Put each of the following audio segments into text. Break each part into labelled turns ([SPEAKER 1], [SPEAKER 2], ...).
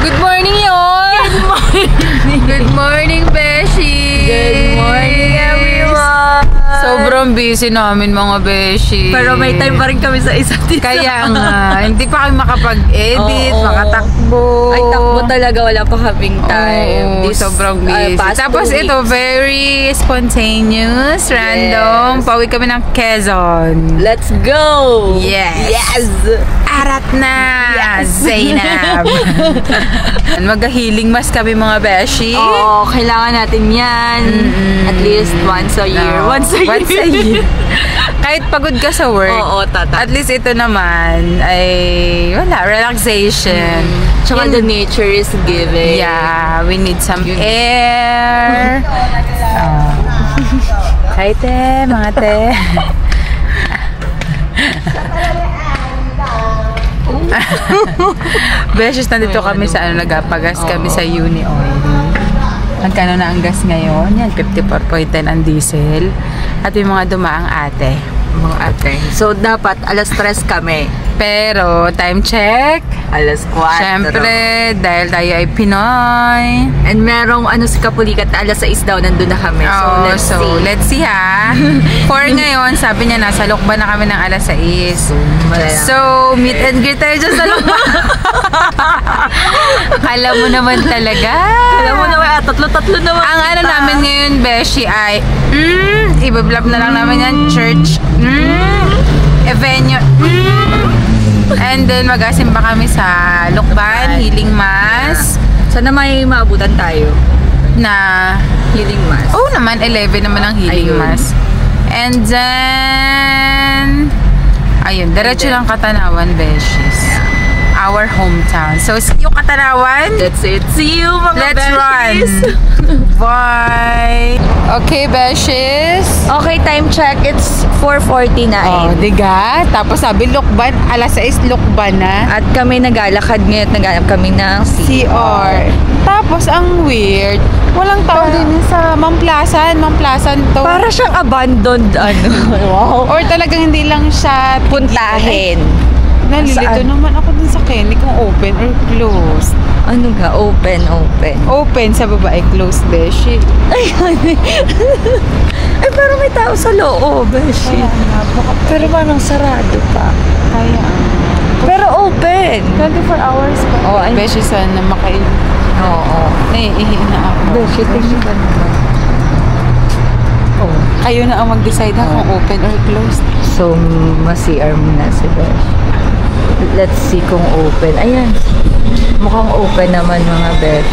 [SPEAKER 1] Good morning, yun!
[SPEAKER 2] Good morning!
[SPEAKER 1] Good morning, Beshi!
[SPEAKER 2] Good morning, everyone!
[SPEAKER 1] Sobrang busy namin, mga Beshi.
[SPEAKER 2] Pero may time pa rin kami sa isa't isa.
[SPEAKER 1] Kaya nga, hindi pa kami makapag-edit,
[SPEAKER 2] Oo.
[SPEAKER 1] makatakbo.
[SPEAKER 2] Ay, takbo talaga. Wala pa kaming time.
[SPEAKER 1] Oo, sobrang busy. Tapos ito, very spontaneous, random. Pauwi kami ng Quezon.
[SPEAKER 2] Let's go!
[SPEAKER 1] Yes!
[SPEAKER 2] Yes!
[SPEAKER 1] Arat na!
[SPEAKER 2] Yes.
[SPEAKER 1] Zainab! Mag-healing mask kami, mga Beshi.
[SPEAKER 2] Oo, kailangan natin yan. At least once a year.
[SPEAKER 1] No.
[SPEAKER 2] Once a year.
[SPEAKER 1] Kahit pagod ka sa work.
[SPEAKER 2] Oo, tata.
[SPEAKER 1] At least ito naman ay wala, relaxation.
[SPEAKER 2] Tsaka the nature is giving.
[SPEAKER 1] Yeah, we need some air. Hi, te, mga te. Beses, nandito kami sa nagapagas kami sa Uni Oil. Magkano na ang gas ngayon? Yan, 54.10 ang diesel. At yung mga dumaang ate.
[SPEAKER 2] Mga ate. So, dapat alas 3 kami.
[SPEAKER 1] Pero, time check.
[SPEAKER 2] Alas 4.
[SPEAKER 1] Siyempre, dahil tayo ay Pinoy.
[SPEAKER 2] And merong si Kapulikat alas 6 daw, nandun na kami. So,
[SPEAKER 1] let's see ha. For ngayon, sabi niya, nasa Lokban na kami ng alas 6. So, meet and greet tayo dyan sa Lokban. Alam mo naman talaga.
[SPEAKER 2] Alam mo naman, tatlo-tatlo naman.
[SPEAKER 1] Ang namin ngayon, Beshi, ay ibablab na lang namin yan. Church. Venue. And then, mag-asimba kami sa Lokban, Healing Mass.
[SPEAKER 2] Sana may maabutan tayo
[SPEAKER 1] Na
[SPEAKER 2] healing mass.
[SPEAKER 1] oh naman, 11 naman ang Healing
[SPEAKER 2] Ayun.
[SPEAKER 1] Mass. And then, ayun, diretso lang Katanawan, Beshies. Our hometown. So, see you, Katanawan.
[SPEAKER 2] That's it. See you, mga
[SPEAKER 1] Let's
[SPEAKER 2] besties.
[SPEAKER 1] run. Bye. Okay, Beshies.
[SPEAKER 2] Okay, time check. It's 4:49.
[SPEAKER 1] Oh, diga. Tapos sabi, Lokban, alas 6, Lokban na.
[SPEAKER 2] At kami naglalakad ngayon at naghanap kami ng
[SPEAKER 1] CR. Tapos, ang weird, walang tao din sa Mamplasan to.
[SPEAKER 2] Para siyang abandoned, wow.
[SPEAKER 1] Or talagang hindi lang siya
[SPEAKER 2] Puntahin.
[SPEAKER 1] Nalilito
[SPEAKER 2] Saan?
[SPEAKER 1] naman ako dun sa Kenny kung open or closed.
[SPEAKER 2] Ano nga? Open.
[SPEAKER 1] Open sa babae, closed, Beshi.
[SPEAKER 2] Ay, pero may tao sa loob, Beshi. Pero parang sarado pa.
[SPEAKER 1] Kaya.
[SPEAKER 2] Pero open.
[SPEAKER 1] 24 hours pa.
[SPEAKER 2] Oh, ay.
[SPEAKER 1] Beshi, sana makain.
[SPEAKER 2] Oo.
[SPEAKER 1] Naiihi na ako.
[SPEAKER 2] Beshi, tingin ka naman. Oh.
[SPEAKER 1] Kayo na ang mag-decide kung open or closed.
[SPEAKER 2] So, ma-CR muna si Besh. Let's see kung open. Ayan. Mukhang open naman, mga Besh.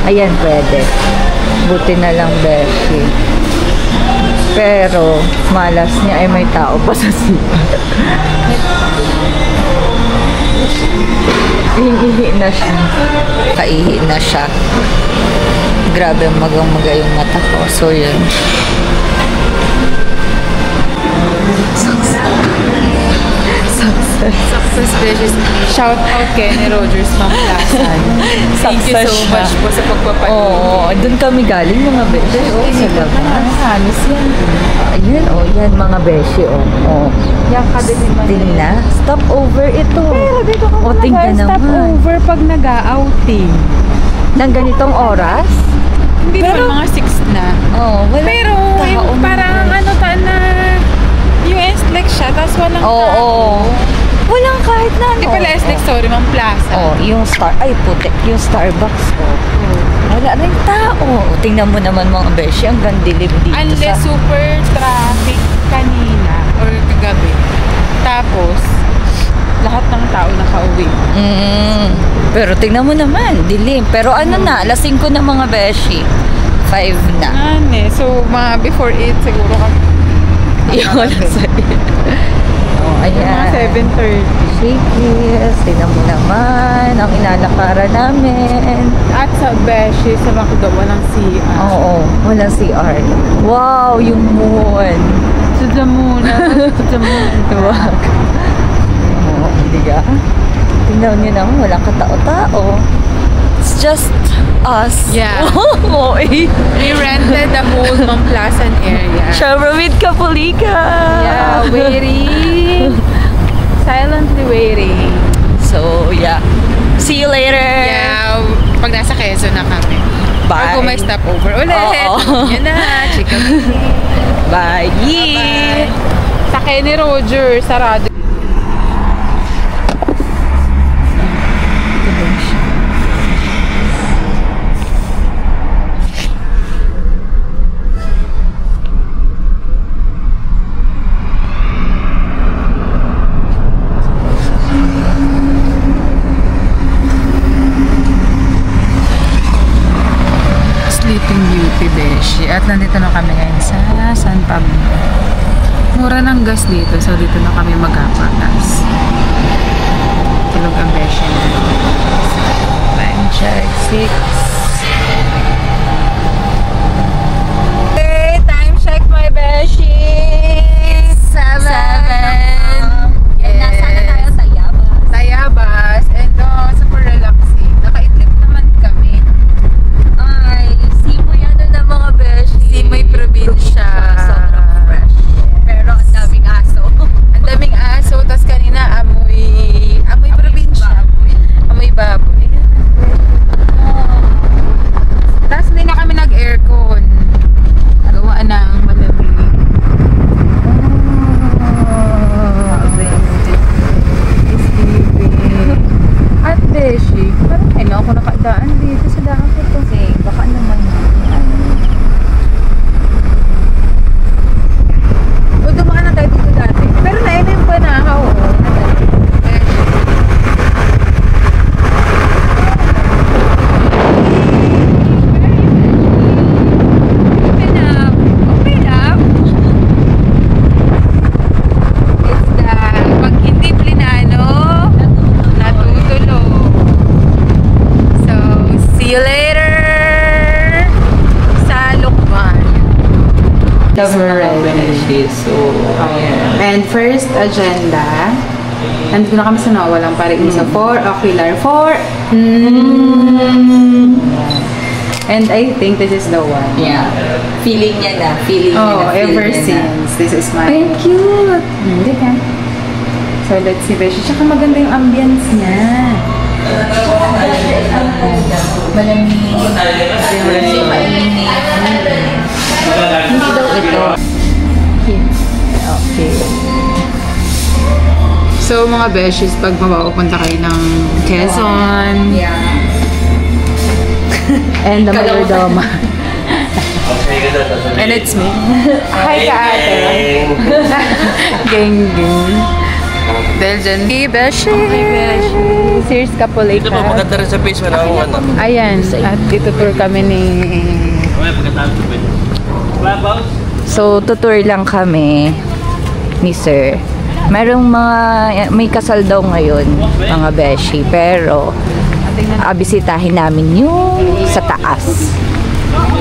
[SPEAKER 2] Ayan, pwede. Buti na lang, Beshi. Pero, malas niya ay may tao pa sa CR. Ihi na siya. Kaihi na siya. Grabe, magang-maga yung mata ko. So, yun.
[SPEAKER 1] Success, Beshi. Shout out Kenny Rogers, Mamplasan. Thank you so much po sa pagpapanood.
[SPEAKER 2] Oo, doon kami galing, mga Beshi. Oo, sa labas.
[SPEAKER 1] Halos yan.
[SPEAKER 2] Ayan, yan mga Beshi,
[SPEAKER 1] Yan kadali man.
[SPEAKER 2] Tingnan, stop over ito.
[SPEAKER 1] Pero dito ka
[SPEAKER 2] tingnan
[SPEAKER 1] stop
[SPEAKER 2] naman.
[SPEAKER 1] over pag nag-outing.
[SPEAKER 2] Nang ganitong oras?
[SPEAKER 1] Hindi
[SPEAKER 2] Pero-
[SPEAKER 1] naman mga 6 na.
[SPEAKER 2] Wala
[SPEAKER 1] Pero
[SPEAKER 2] tao,
[SPEAKER 1] parang
[SPEAKER 2] mga Beshi.
[SPEAKER 1] na yung S-Lex siya, tapos walang
[SPEAKER 2] Oo. Walang kahit na
[SPEAKER 1] Hindi pala S-Lex, sorry, Mamplasan.
[SPEAKER 2] yung putik, yung Starbucks, wala rin tao. Tingnan mo naman, mga Beshi, ang gandilim dito
[SPEAKER 1] Unless
[SPEAKER 2] sa...
[SPEAKER 1] super traffic kanina or kagabi. Tapos, lahat ng tao nakauwi.
[SPEAKER 2] Pero tingnan mo naman, dilim. Pero na, alas 5 na, mga Beshi. 5 na.
[SPEAKER 1] So, mga before 8 siguro kami.
[SPEAKER 2] Yun, ayan.
[SPEAKER 1] Mga 7:30.
[SPEAKER 2] Shakey's, tingnan mo naman, ang inalakaran namin.
[SPEAKER 1] At sa Beshi, sa Macdo, walang CR.
[SPEAKER 2] Oo, walang CR. Wow, yung moon.
[SPEAKER 1] To the moon. To the moon.
[SPEAKER 2] Diba? Oo, hindi ka? Tingnan nyo naman, walang katao-tao. It's just us.
[SPEAKER 1] Yeah.
[SPEAKER 2] We
[SPEAKER 1] rented the whole Mamplasan area.
[SPEAKER 2] Syempre with Kapulika.
[SPEAKER 1] Yeah, waiting. Silently waiting.
[SPEAKER 2] So, yeah. See you later.
[SPEAKER 1] Yeah, pag nasa Quezon na kami.
[SPEAKER 2] Bye.
[SPEAKER 1] Or kung may stopover ulit.
[SPEAKER 2] Oo.
[SPEAKER 1] Yun na, chika.
[SPEAKER 2] Bye.
[SPEAKER 1] Bye. Sa Kenny Roger, sarado. Sleeping Beauty, Beshi. At nandito na kami ngayon sa San Pablo. Mura ng gas dito, so dito na kami mag-gas. Tulog ang Beshi. Time check, 6. Okay, time check my Beshi. 7.
[SPEAKER 2] Nasa na tayo sa Yabas.
[SPEAKER 1] Tayabas. And super relaxing. Naka-idlip naman kami.
[SPEAKER 2] Ay, simoy ano na mga beshi.
[SPEAKER 1] Simoy probinsya.
[SPEAKER 2] Sobrang fresh. Pero ang daming aso.
[SPEAKER 1] Ang daming aso, tas kanina amoy probinsya. Amoy baboy. Tas hindi na kami nag-aircon. Gawa ng malamig. At Beshi, parang kailan ako nakadaan dito sa daan ko to.
[SPEAKER 2] Kasi baka naman
[SPEAKER 1] O dumaan na tayo dito dati. Pero naina yung panahaw. Open up. It's the pag hindi plinano, natutulog. So, see you later sa Lukban.
[SPEAKER 2] So,
[SPEAKER 1] And first agenda, nandito na kami sa nawalang paring isa. 4 ocular. 4. And I think this is the one.
[SPEAKER 2] yeah. Feeling niya na.
[SPEAKER 1] Oh,
[SPEAKER 2] feel
[SPEAKER 1] ever
[SPEAKER 2] niya na.
[SPEAKER 1] since. This is my...
[SPEAKER 2] Ay, cute.
[SPEAKER 1] Hindi ka. So, let's see, Beshi. Tsaka maganda yung ambience niya. Malamig.
[SPEAKER 2] Hindi daw ito. Okay.
[SPEAKER 1] So, mga Beshis, pag mapapunta kayo ng Quezon,
[SPEAKER 2] Yeah.
[SPEAKER 1] and the Mayordoma. And it's me. Hi ka ate. Gang gang. Dahil dyan. Hey Beshi. Serious couple like
[SPEAKER 3] Ito po, maganda rin sa face mo na ako.
[SPEAKER 1] Ayan. At dito tour kami ni...
[SPEAKER 3] Okay, pagkatapos ko pwede. Clubhouse?
[SPEAKER 2] So, tutur lang kami ni Sir. Merong may kasal daw ngayon, mga beshi. Pero, bisitahin namin yung sa taas.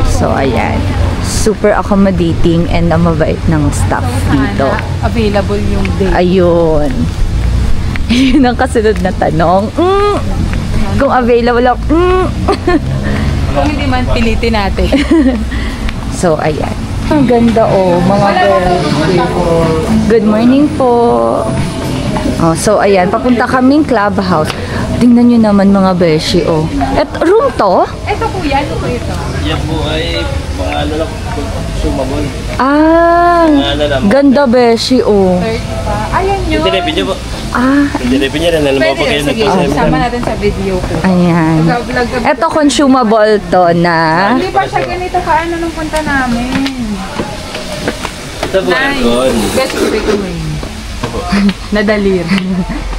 [SPEAKER 2] So, ayan. Super accommodating and mabait ng staff dito.
[SPEAKER 1] Available yung day.
[SPEAKER 2] Ayun. Yun ang kasunod na tanong. Kung available ako.
[SPEAKER 1] Kung hindi man, pilitin natin.
[SPEAKER 2] So, ayan. Ang ganda mga beshi. Good morning po. Oh, so, ayan. Papunta kaming clubhouse. Tingnan nyo naman mga beshi, Et, room to?
[SPEAKER 1] Ito kuya, ano po ito?
[SPEAKER 3] Yan po ay ano lang, sumabon.
[SPEAKER 2] Ganda beshi,
[SPEAKER 1] 30 pa. Ayan yun.
[SPEAKER 3] Hindi repin niyo po. Hindi repin niyo rin. Alam mo pa kayo
[SPEAKER 1] Sige, sama natin sa video ko.
[SPEAKER 2] Ayan.
[SPEAKER 1] Vlog.
[SPEAKER 2] Ito, consumable to na.
[SPEAKER 1] Hindi pa siya ganito kaano nung punta namin.
[SPEAKER 3] Ito po, aircon.
[SPEAKER 1] Best ko recommend. Nadalir.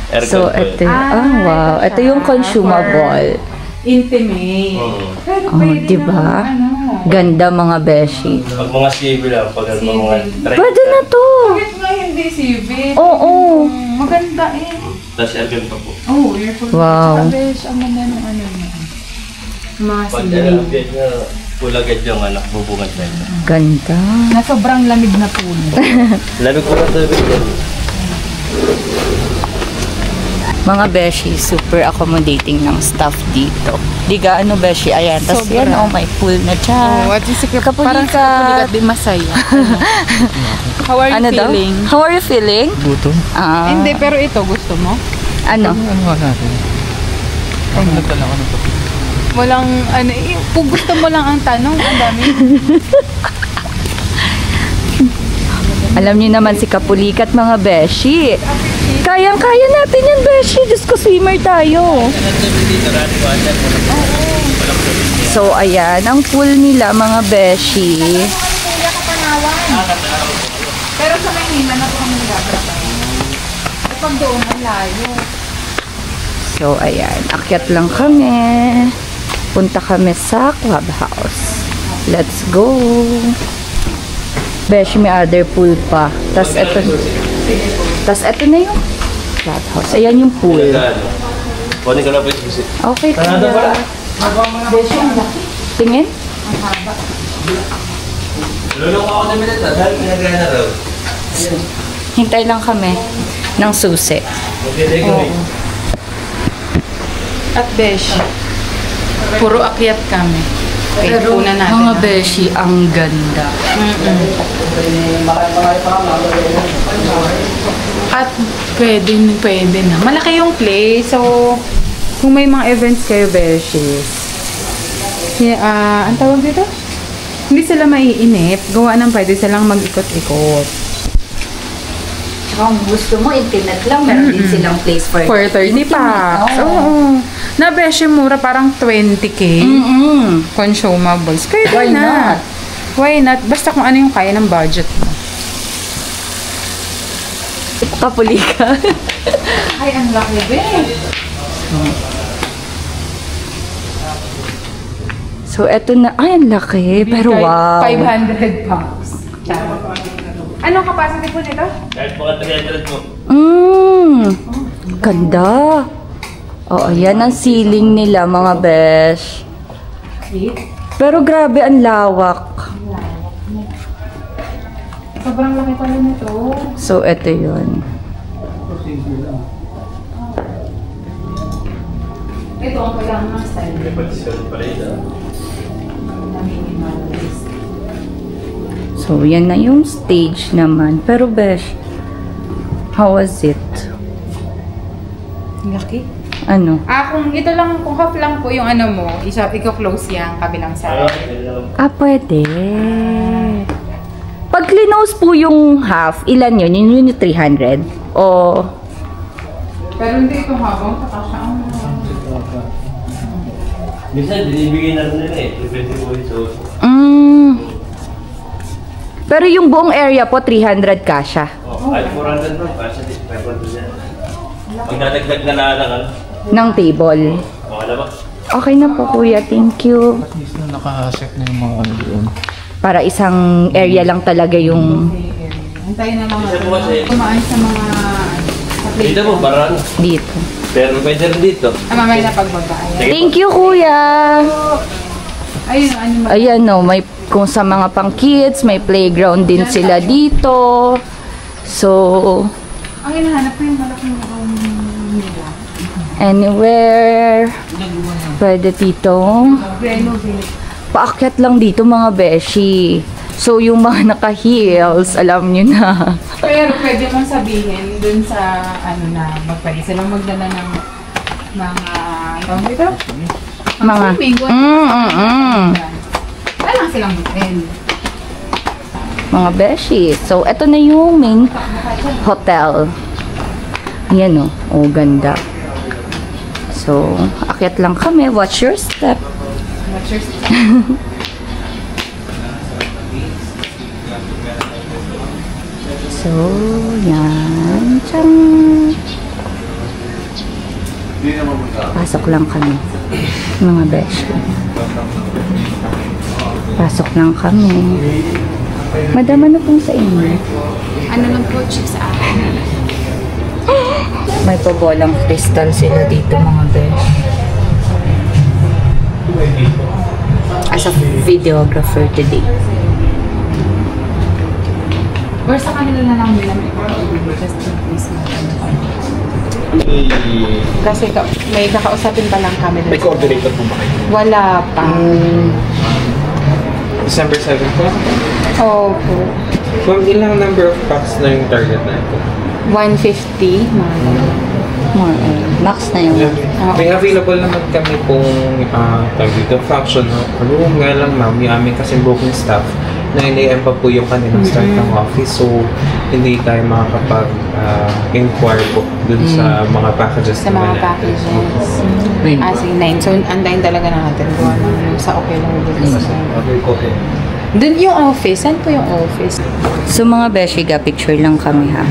[SPEAKER 3] Aircon
[SPEAKER 2] So,
[SPEAKER 3] po
[SPEAKER 2] ito.
[SPEAKER 3] yun.
[SPEAKER 2] Wow. Ito yung consumable.
[SPEAKER 1] Intimate. Pero pwede
[SPEAKER 2] Diba?
[SPEAKER 1] naman,
[SPEAKER 2] Ganda mga beshi.
[SPEAKER 3] Pag mga civil lang, pag mga
[SPEAKER 2] Pwede na to.
[SPEAKER 1] Bakit nga hindi civil?
[SPEAKER 2] Oo.
[SPEAKER 1] Maganda eh.
[SPEAKER 3] Tapos aircon pa po.
[SPEAKER 1] Oh, airport.
[SPEAKER 2] Wow.
[SPEAKER 1] Tsaka besh, ang ganda ng ano niya. Mga
[SPEAKER 3] Pag
[SPEAKER 1] ceiling.
[SPEAKER 3] aircon niya, pulagad yung anak, bubungan sa inyo.
[SPEAKER 2] Ganda.
[SPEAKER 1] Na sobrang lamig na pool.
[SPEAKER 3] Lamig ko lang sabi ko.
[SPEAKER 2] Mga beshi, super accommodating ng staff dito. Di gaano beshi, ayan. Tapos
[SPEAKER 1] Sobra.
[SPEAKER 2] yan, may pool na dyan.
[SPEAKER 1] At least
[SPEAKER 2] Kapulikat.
[SPEAKER 1] parang sa kapulikat din masaya. How are you
[SPEAKER 2] Ano daw?
[SPEAKER 1] feeling?
[SPEAKER 2] How are you feeling?
[SPEAKER 3] Buto?
[SPEAKER 2] Ah,
[SPEAKER 1] Hindi, pero ito gusto mo?
[SPEAKER 2] ano?
[SPEAKER 3] Ano natin? Nagtala ko ng topic.
[SPEAKER 1] Walang, ano, kung gusto mo lang ang tanong, ang dami.
[SPEAKER 2] Alam niyo naman si Kapulikat, mga beshi. Kayang-kaya natin yan, beshi. Diyos ko, swimmer tayo. So, ayan. Ang pool nila, mga beshi.
[SPEAKER 1] Kuya Kapanawan. Pero sa Maynila na po kami nagabratay. Kapag doon, ang layo.
[SPEAKER 2] So, ayan. Akyat lang kami. Punta kami sa clubhouse. Let's go. Beshi, may other pool pa. Tas eto na yung clubhouse. Ayan yung pool.
[SPEAKER 3] Kunin ka na po yung visit.
[SPEAKER 2] Okay, kuya. Beshi, ang laki. Tingin?
[SPEAKER 3] Lulong ako na minute dahil pinagaya na raw.
[SPEAKER 2] Hintay lang kami ng susi.
[SPEAKER 3] Okay, go.
[SPEAKER 1] At Beshi. Puro akyat kami. Okay,
[SPEAKER 2] Pero
[SPEAKER 1] una natin.
[SPEAKER 2] mga beshi, ang ganda.
[SPEAKER 1] At pwede na. Malaki yung place. So, kung may mga events kayo, Beshi, ang tawag dito? Hindi sila maiinip. Gawa ng pwede silang mag-ikot-ikot.
[SPEAKER 2] Kung gusto mo, internet lang, meron din silang place for
[SPEAKER 1] 430 pa. Oo. Na Beshi, mura parang 20K. Consumables. Pwede
[SPEAKER 2] Why
[SPEAKER 1] na.
[SPEAKER 2] not?
[SPEAKER 1] Why not? Basta kung ano yung kaya ng budget mo.
[SPEAKER 2] Kapulika.
[SPEAKER 1] Ay, ang laki, be.
[SPEAKER 2] So, eto na. Ay, ang laki. Pero wow.
[SPEAKER 1] 500 pounds. Anong capacity po nito?
[SPEAKER 3] Kahit mga 300 mo.
[SPEAKER 2] Ganda. Oo, yan ang ceiling nila, mga besh. Pero grabe, ang lawak.
[SPEAKER 1] Sobrang laki pala nito.
[SPEAKER 2] So, eto yun.
[SPEAKER 1] Ito ang kailangan ng style.
[SPEAKER 3] May pag-discount pala yun.
[SPEAKER 2] So, yan na yung stage naman. Pero, besh, how was it?
[SPEAKER 1] Laki.
[SPEAKER 2] Ano?
[SPEAKER 1] Kung ito lang, kung half lang po yung ano mo, i-close yung kabilang side.
[SPEAKER 2] Pwede. Pag clinose po yung half, ilan yun? Yun yung 300? O...
[SPEAKER 1] Pero hindi itong habang kakasya ang
[SPEAKER 3] Minsan, binibigay na rin nila eh. 20 po ito.
[SPEAKER 2] Pero yung buong area po, 300 kasha.
[SPEAKER 3] Kahit 400 mo, kasi 500 yan. Pag nadagdag na lang, ano?
[SPEAKER 2] Ng table.
[SPEAKER 3] Okay na ba?
[SPEAKER 2] Okay na po, kuya. Thank you.
[SPEAKER 4] At least na nakaset na yung mga ano doon.
[SPEAKER 2] Para isang area lang talaga yung
[SPEAKER 1] Antayin na lang
[SPEAKER 3] Isa po kasi,
[SPEAKER 1] kumaan sa mga sa plate.
[SPEAKER 3] dito po, parang,
[SPEAKER 2] dito.
[SPEAKER 3] pero pwede rin dito.
[SPEAKER 1] Mamaya na pagbaba. Ayan.
[SPEAKER 2] Thank you, kuya.
[SPEAKER 1] Ayun, ano ba?
[SPEAKER 2] Ayan, no. May, kung sa mga pang kids, may playground din sila dito. So,
[SPEAKER 1] Ang hinahanap ko yung malaking room nila.
[SPEAKER 2] anywhere. Pwede dito.
[SPEAKER 1] Renovate.
[SPEAKER 2] Paakyat lang dito, mga beshi. So, yung mga naka-heels, alam nyo na.
[SPEAKER 1] Pero pwede mong sabihin dun sa ano na magpwede silang magdala ng mga tawag dito?
[SPEAKER 2] Mga
[SPEAKER 1] Swimming. Wala lang silang hotel.
[SPEAKER 2] mga beshi. So, eto na yung main hotel. Ayan o. Oh, ganda. So, akyat lang kami. Watch your step.
[SPEAKER 1] What's your
[SPEAKER 2] So, yan. Tiyang. Pasok lang kami. Mga beshi. Pasok lang kami. Madama na pong sa inyo.
[SPEAKER 1] Ano lang po, chick sa akin?
[SPEAKER 2] May pabolang crystal sila dito, mga besh. As a videographer today.
[SPEAKER 1] Or sa kanila na lang nila may just in case na Kasi may kakausapin pa lang kami.
[SPEAKER 4] May coordinator po ba kayo?
[SPEAKER 1] Wala pa.
[SPEAKER 4] December 7 po?
[SPEAKER 1] Opo.
[SPEAKER 4] Ma'am, ilang number of packs na yung target na ito?
[SPEAKER 1] 150. Mga ganun.
[SPEAKER 2] More on. Max na yung...
[SPEAKER 4] May available naman kami pong tag dito, fraction room nga lang ma'am, yung aming kasing booking staff, 9 AM pa po yung kanilang start ng office, so hindi tayo makakapag-inquire po dun sa mga packages
[SPEAKER 1] Sa mga packages. Sige, 9. So, andayin talaga natin kung ano sa okay lang dito.
[SPEAKER 4] Okay.
[SPEAKER 1] Dun yung office. Saan po yung office?
[SPEAKER 2] So mga beshi, picture lang kami ha.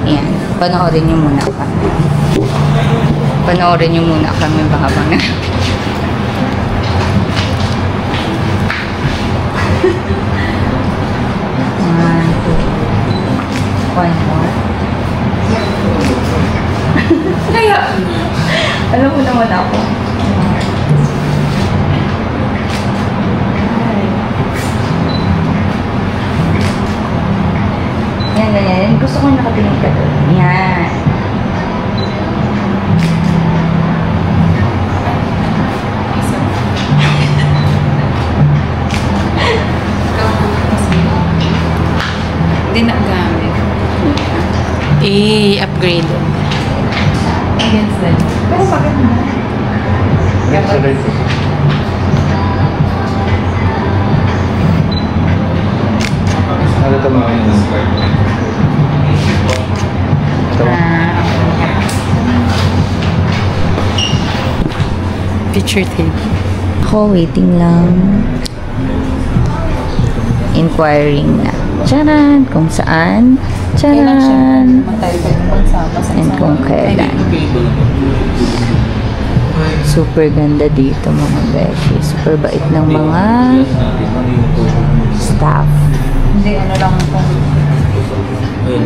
[SPEAKER 2] Yan. Panoorin niyo muna kami. Panoorin niyo muna kami habang na. One more. Kaya, alam mo naman ako. Yan, ganyan. Gusto ko nakatingin ka doon. Yan.
[SPEAKER 1] Hindi na gamit. I-upgrade. Against that. Pero bakit mo?
[SPEAKER 4] Next slide po. Ano ito mga
[SPEAKER 1] Picture tape.
[SPEAKER 2] Ako, waiting lang. Inquiring na. Charan! Kung saan.
[SPEAKER 1] Kailan siya?
[SPEAKER 2] Charan!
[SPEAKER 1] Matay pa yung pagsama sa
[SPEAKER 2] And kung kailan. Super ganda dito mga beshi. Super bait ng mga staff.
[SPEAKER 1] Hindi, ano lang po.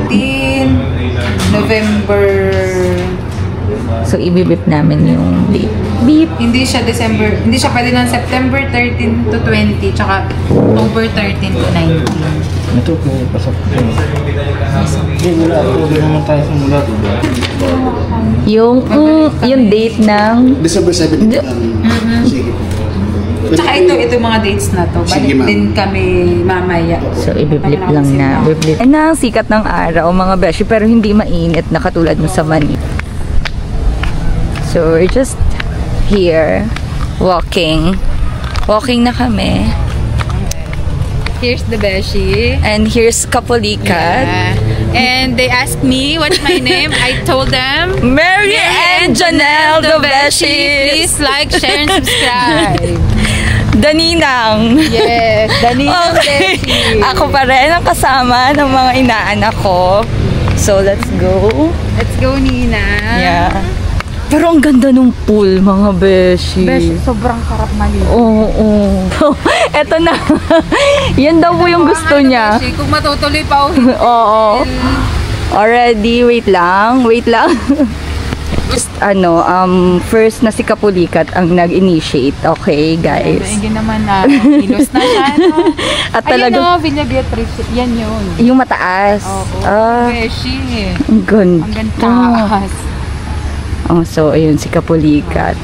[SPEAKER 1] 15 November.
[SPEAKER 2] So, ibibip namin yung date. Beep!
[SPEAKER 1] Hindi siya pwede ng September 13 to 20, tsaka October 13 to 19.
[SPEAKER 4] Ito po, pasok po. Hindi, wala po. Hindi naman tayo sa mula.
[SPEAKER 2] Yung date ng...
[SPEAKER 5] December 17. Sige.
[SPEAKER 1] Tsaka ito mga dates na to.
[SPEAKER 5] Sige,
[SPEAKER 1] Balik
[SPEAKER 5] ma'am.
[SPEAKER 1] din kami mamaya.
[SPEAKER 2] So, ibiblip lang na. Biblip. Na ang sikat ng araw, mga beshi, pero hindi mainit na katulad mo sa Manila. So, we're just here, walking. Walking na kami.
[SPEAKER 1] Here's the beshi.
[SPEAKER 2] And here's Kapulikat.
[SPEAKER 1] And they asked me what's my name. I told them,
[SPEAKER 2] Mary and Janelle the Beshi.
[SPEAKER 1] please like, share, and subscribe.
[SPEAKER 2] Daninang.
[SPEAKER 1] Yes, Danilo
[SPEAKER 2] Okay.
[SPEAKER 1] Beshi.
[SPEAKER 2] Ako pa rin ang kasama ng mga inaanak ko. So, let's go.
[SPEAKER 1] Let's go, Nina.
[SPEAKER 2] Yeah. Pero ang ganda nung pool, mga beshi.
[SPEAKER 1] Beshi, sobrang sarap maligo.
[SPEAKER 2] Oo. Eto na. Yan daw po yung gusto niya.
[SPEAKER 1] Beshi, kung matutuloy pa ako.
[SPEAKER 2] Oo. Already, wait lang. Just, first na si Kapulikat ang nag-initiate. Okay, guys.
[SPEAKER 1] Maingin naman na. Kilos na siya, no?
[SPEAKER 2] At
[SPEAKER 1] Ayun
[SPEAKER 2] talaga,
[SPEAKER 1] o, Villa Beatriz. Yan yun.
[SPEAKER 2] yung mataas.
[SPEAKER 1] Oo. Beshi.
[SPEAKER 2] Ang ganda.
[SPEAKER 1] Ang ganda.
[SPEAKER 2] Oh, so, ayun, si Kapulikat.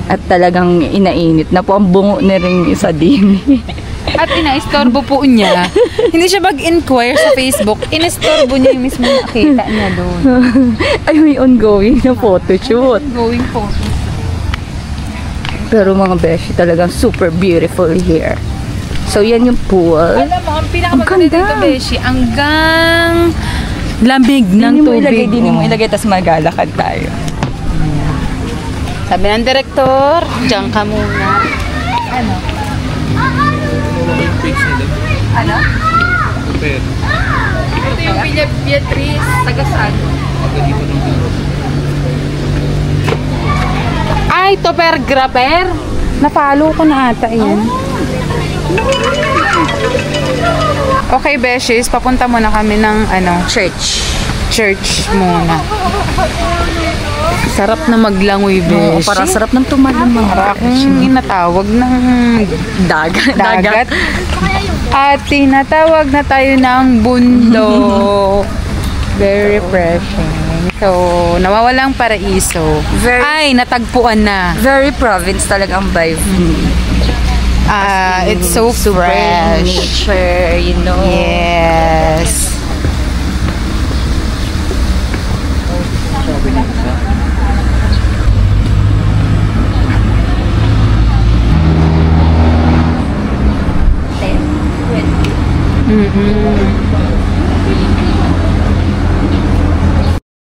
[SPEAKER 2] At talagang inainit na po ang bungo na rin isa din.
[SPEAKER 1] At ina-istorbo po niya. Hindi siya mag-inquire sa Facebook. Ina-istorbo niya yung mismo nakita niya doon.
[SPEAKER 2] Ay, may ongoing na photoshoot.
[SPEAKER 1] Going photo.
[SPEAKER 2] Pero mga beshi, talagang super beautiful here. So, yan yung pool.
[SPEAKER 1] Alam mo, ang pinakamaganda
[SPEAKER 2] Ang ganda.
[SPEAKER 1] dito, Beshi, hanggang lamig ng tubig.
[SPEAKER 2] Dini mo ilagay, tas magalakad tayo.
[SPEAKER 1] Sabi ng direktor, diyan ka muna. Ano? Ano? Ito yung Villa Beatriz. Taga saan? Ay, Topper Grapper. Napalo ko na ata yan. Okay, Beshies. Papunta muna kami ng church muna. Sarap na maglangoy,
[SPEAKER 2] Oo,
[SPEAKER 1] Beshi.
[SPEAKER 2] para sarap ng tumalang mga
[SPEAKER 1] Para akong inatawag ng dagat. At tinatawag na tayo ng bundok. Very refreshing. So, nawawalang paraiso. Ay, natagpuan na.
[SPEAKER 2] Very province talaga ang vibe.
[SPEAKER 1] It's so
[SPEAKER 2] Super
[SPEAKER 1] fresh.
[SPEAKER 2] nature, you know.
[SPEAKER 1] Yes. Mm-mm.